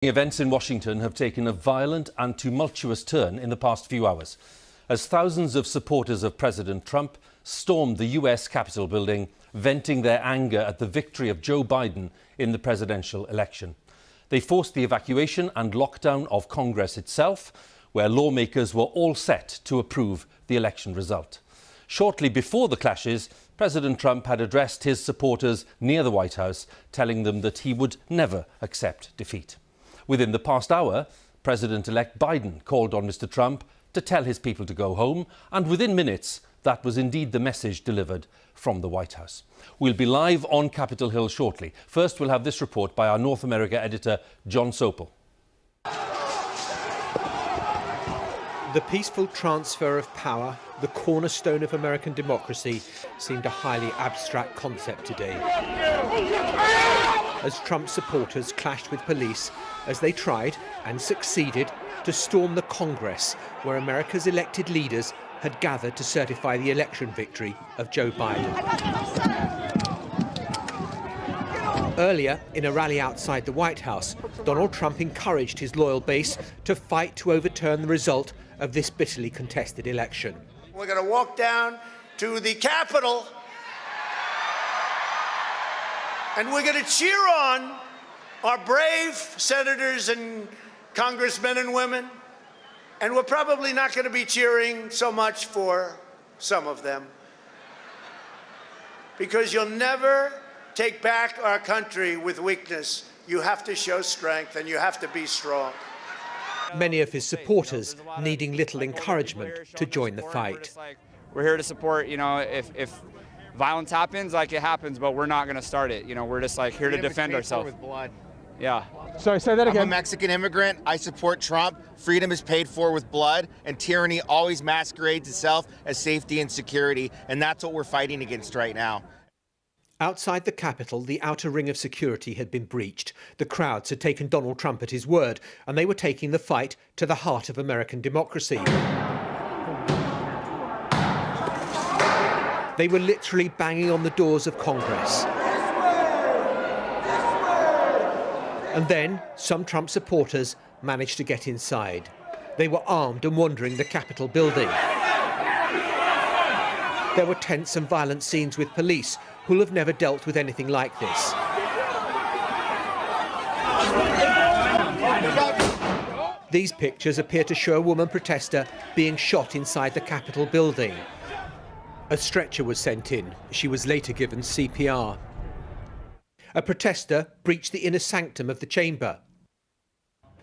Events in Washington have taken a violent and tumultuous turn in the past few hours, as thousands of supporters of President Trump stormed the US Capitol building, venting their anger at the victory of Joe Biden in the presidential election. They forced the evacuation and lockdown of Congress itself, where lawmakers were all set to approve the election result. Shortly before the clashes, President Trump had addressed his supporters near the White House, telling them that he would never accept defeat. Within the past hour, President-elect Biden called on Mr. Trump to tell his people to go home, and within minutes, that was indeed the message delivered from the White House. We'll be live on Capitol Hill shortly. First, we'll have this report by our North America editor, John Sopel. The peaceful transfer of power, the cornerstone of American democracy, seemed a highly abstract concept today, as Trump supporters clashed with police as they tried, and succeeded, to storm the Congress, where America's elected leaders had gathered to certify the election victory of Joe Biden. Earlier, in a rally outside the White House, Donald Trump encouraged his loyal base to fight to overturn the result of this bitterly contested election. We're going to walk down to the Capitol and we're going to cheer on our brave senators and congressmen and women. And we're probably not going to be cheering so much for some of them, because you'll never take back our country with weakness. You have to show strength and you have to be strong. Many of his supporters needing little encouragement to join the fight. We're here to support, if violence happens, like it happens, but we're not going to start it. We're just here to defend ourselves. Yeah. Sorry, say that again. I'm a Mexican immigrant. I support Trump. Freedom is paid for with blood, and tyranny always masquerades itself as safety and security, and that's what we're fighting against right now. Outside the Capitol, the outer ring of security had been breached. The crowds had taken Donald Trump at his word, and they were taking the fight to the heart of American democracy. They were literally banging on the doors of Congress. And then some Trump supporters managed to get inside. They were armed and wandering the Capitol building. There were tense and violent scenes with police who'll have never dealt with anything like this. These pictures appear to show a woman protester being shot inside the Capitol building. A stretcher was sent in. She was later given CPR. A protester breached the inner sanctum of the chamber.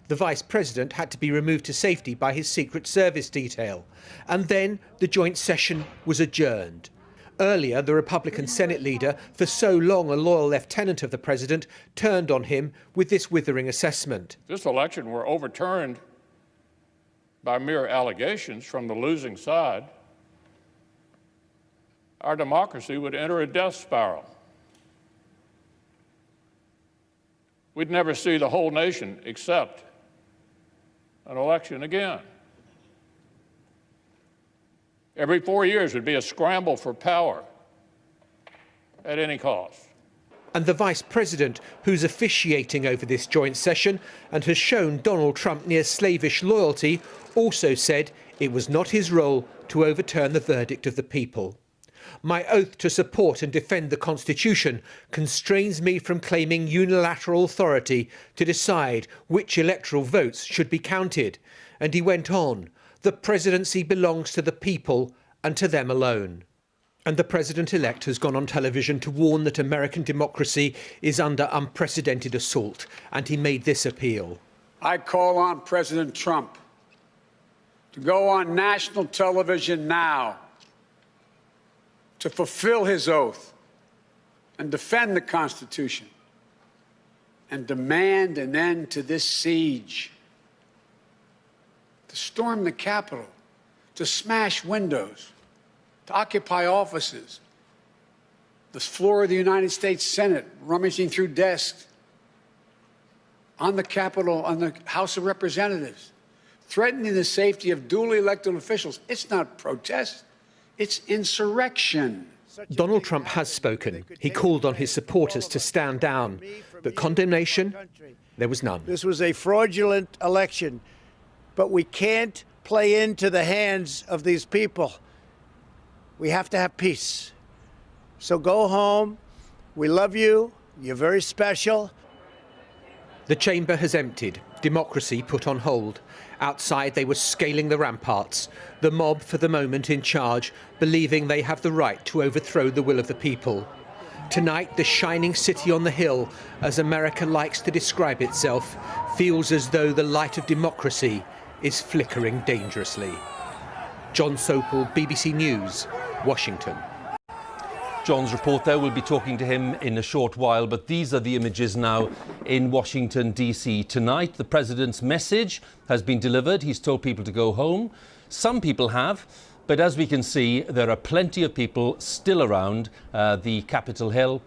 The vice president had to be removed to safety by his Secret Service detail. And then the joint session was adjourned. Earlier, the Republican Senate leader, for so long a loyal lieutenant of the president, turned on him with this withering assessment. If this election were overturned by mere allegations from the losing side, our democracy would enter a death spiral. We'd never see the whole nation accept an election again. Every 4 years would be a scramble for power at any cost. And the vice president, who's officiating over this joint session and has shown Donald Trump near slavish loyalty, also said it was not his role to overturn the verdict of the people. My oath to support and defend the Constitution constrains me from claiming unilateral authority to decide which electoral votes should be counted. And he went on, the presidency belongs to the people and to them alone. And the president-elect has gone on television to warn that American democracy is under unprecedented assault. And he made this appeal. I call on President Trump to go on national television now to fulfill his oath and defend the Constitution and demand an end to this siege, to storm the Capitol, to smash windows, to occupy offices, the floor of the United States Senate, rummaging through desks, on the Capitol, on the House of Representatives, threatening the safety of duly elected officials. It's not protest. It's insurrection. Donald Trump has spoken. He called on his supporters to stand down, but condemnation, there was none. This was a fraudulent election, but we can't play into the hands of these people. We have to have peace. So go home. We love you. You're very special. The chamber has emptied, democracy put on hold. Outside, they were scaling the ramparts, the mob for the moment in charge, believing they have the right to overthrow the will of the people. Tonight, the shining city on the hill, as America likes to describe itself, feels as though the light of democracy is flickering dangerously. John Sopel, BBC News, Washington. John's report there, we'll be talking to him in a short while, but these are the images now in Washington, D.C. Tonight, the president's message has been delivered. He's told people to go home. Some people have, but as we can see, there are plenty of people still around the Capitol Hill,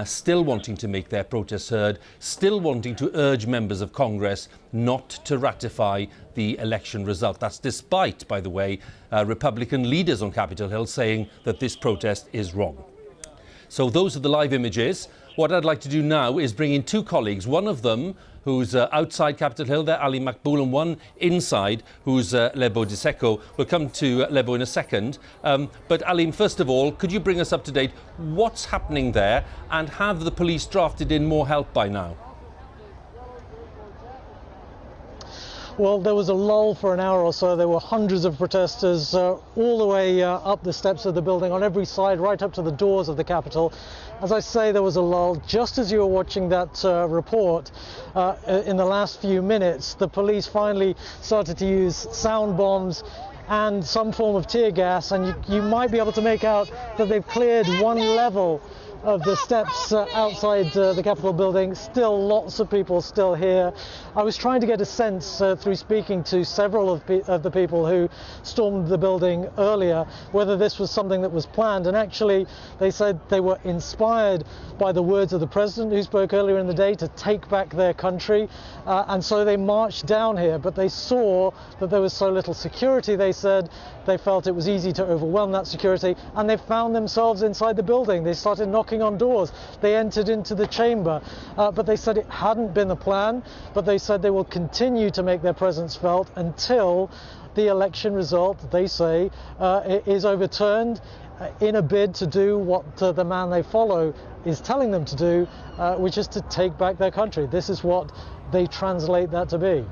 still wanting to make their protests heard, still wanting to urge members of Congress not to ratify the election result. That's despite, by the way, Republican leaders on Capitol Hill saying that this protest is wrong. So those are the live images. What I'd like to do now is bring in two colleagues, one of them who's outside Capitol Hill there, Ali Makboul, and one inside who's Lebo Diseko. We'll come to Lebo in a second. But Ali, first of all, could you bring us up to date? What's happening there, and have the police drafted in more help by now? Well, there was a lull for an hour or so. There were hundreds of protesters all the way up the steps of the building on every side, right up to the doors of the Capitol. As I say, there was a lull. Just as you were watching that report, in the last few minutes, the police finally started to use sound bombs and some form of tear gas, and you might be able to make out that they've cleared one level of the steps outside the Capitol building. Still lots of people still here. I was trying to get a sense through speaking to several of the people who stormed the building earlier whether this was something that was planned, and actually they said they were inspired by the words of the president who spoke earlier in the day to take back their country, and so they marched down here, but they saw that there was so little security. They said they felt it was easy to overwhelm that security, and they found themselves inside the building. They started knocking on doors. They entered into the chamber, but they said it hadn't been the plan, but they said they will continue to make their presence felt until the election result, they say, is overturned in a bid to do what the man they follow is telling them to do, which is to take back their country. This is what they translate that to be.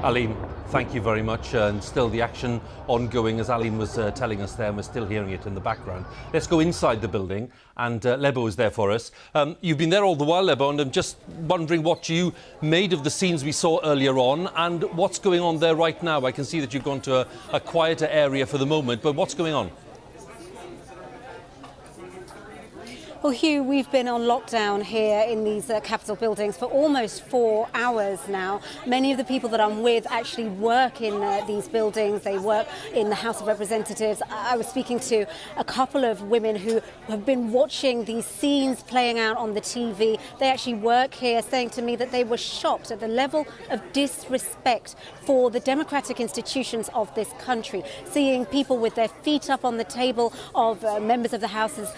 Alim, thank you very much. And still the action ongoing, as Alim was telling us there, and we're still hearing it in the background. Let's go inside the building, and Lebo is there for us. You've been there all the while, Lebo, and I'm just wondering what you made of the scenes we saw earlier on, and what's going on there right now. I can see that you've gone to a quieter area for the moment, but what's going on? Well, Hugh, we've been on lockdown here in these Capitol buildings for almost 4 hours now. Many of the people that I'm with actually work in these buildings. They work in the House of Representatives. I was speaking to a couple of women who have been watching these scenes playing out on the TV. They actually work here, saying to me that they were shocked at the level of disrespect for the democratic institutions of this country. Seeing people with their feet up on the table of members of the House's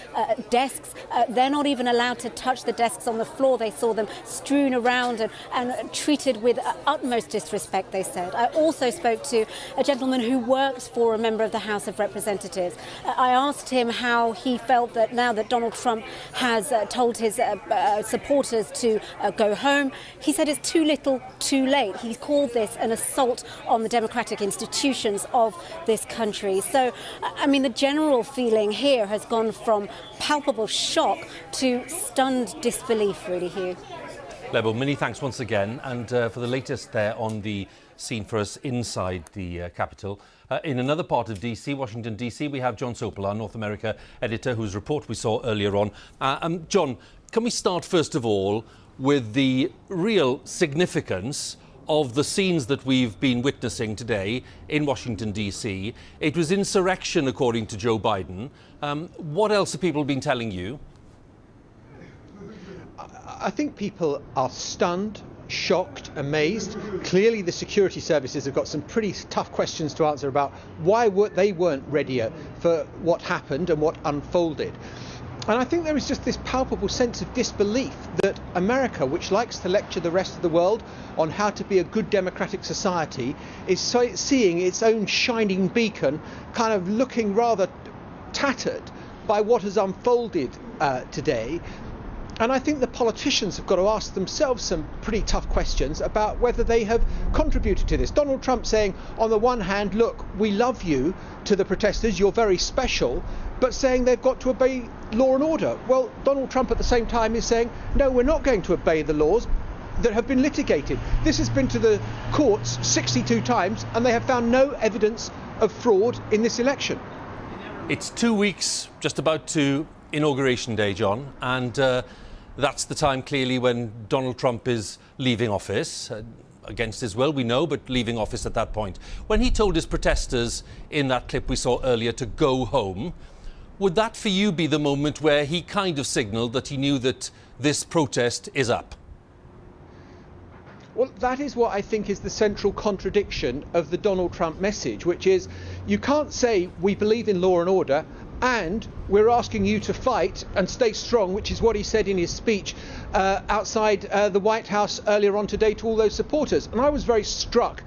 desks. They're not even allowed to touch the desks on the floor. They saw them strewn around and treated with utmost disrespect, they said. I also spoke to a gentleman who works for a member of the House of Representatives. I asked him how he felt that now that Donald Trump has told his supporters to go home, he said it's too little, too late. He called this an assault on the democratic institutions of this country. So, I mean, the general feeling here has gone from palpable shock to stunned disbelief, really, Hugh. Lebo, many thanks once again, and for the latest there on the scene for us inside the Capitol. In another part of DC, Washington DC, we have John Sopel, our North America editor, whose report we saw earlier on. John, can we start first of all with the real significance of the scenes that we've been witnessing today in Washington, D.C. It was insurrection, according to Joe Biden. What else have people been telling you? I think people are stunned, shocked, amazed. Clearly the security services have got some pretty tough questions to answer about why they weren't readier for what happened and what unfolded. And I think there is just this palpable sense of disbelief that America, which likes to lecture the rest of the world on how to be a good democratic society, is seeing its own shining beacon kind of looking rather tattered by what has unfolded today. And I think the politicians have got to ask themselves some pretty tough questions about whether they have contributed to this. Donald Trump saying, on the one hand, look, we love you, to the protesters, you're very special, but saying they've got to obey law and order. Well, Donald Trump at the same time is saying, no, we're not going to obey the laws that have been litigated. This has been to the courts 62 times and they have found no evidence of fraud in this election. It's 2 weeks just about to Inauguration Day, John, and that's the time clearly when Donald Trump is leaving office, against his will, we know, but leaving office at that point. When he told his protesters in that clip we saw earlier to go home, would that for you be the moment where he kind of signalled that he knew that this protest is up? Well, that is what I think is the central contradiction of the Donald Trump message, which is you can't say we believe in law and order and we're asking you to fight and stay strong, which is what he said in his speech outside the White House earlier on today to all those supporters. And I was very struck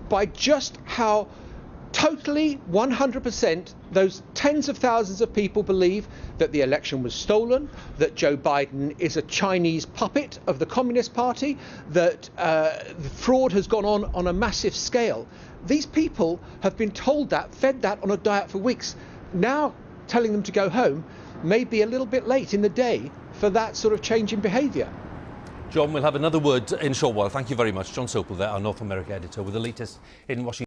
by just how totally 100% those tens of thousands of people believe that the election was stolen, that Joe Biden is a Chinese puppet of the Communist Party, that the fraud has gone on a massive scale. These people have been told that, fed that on a diet for weeks. Now telling them to go home may be a little bit late in the day for that sort of change in behaviour. John, we'll have another word in a short while. Thank you very much. John Sopel there, our North America editor, with the latest in Washington.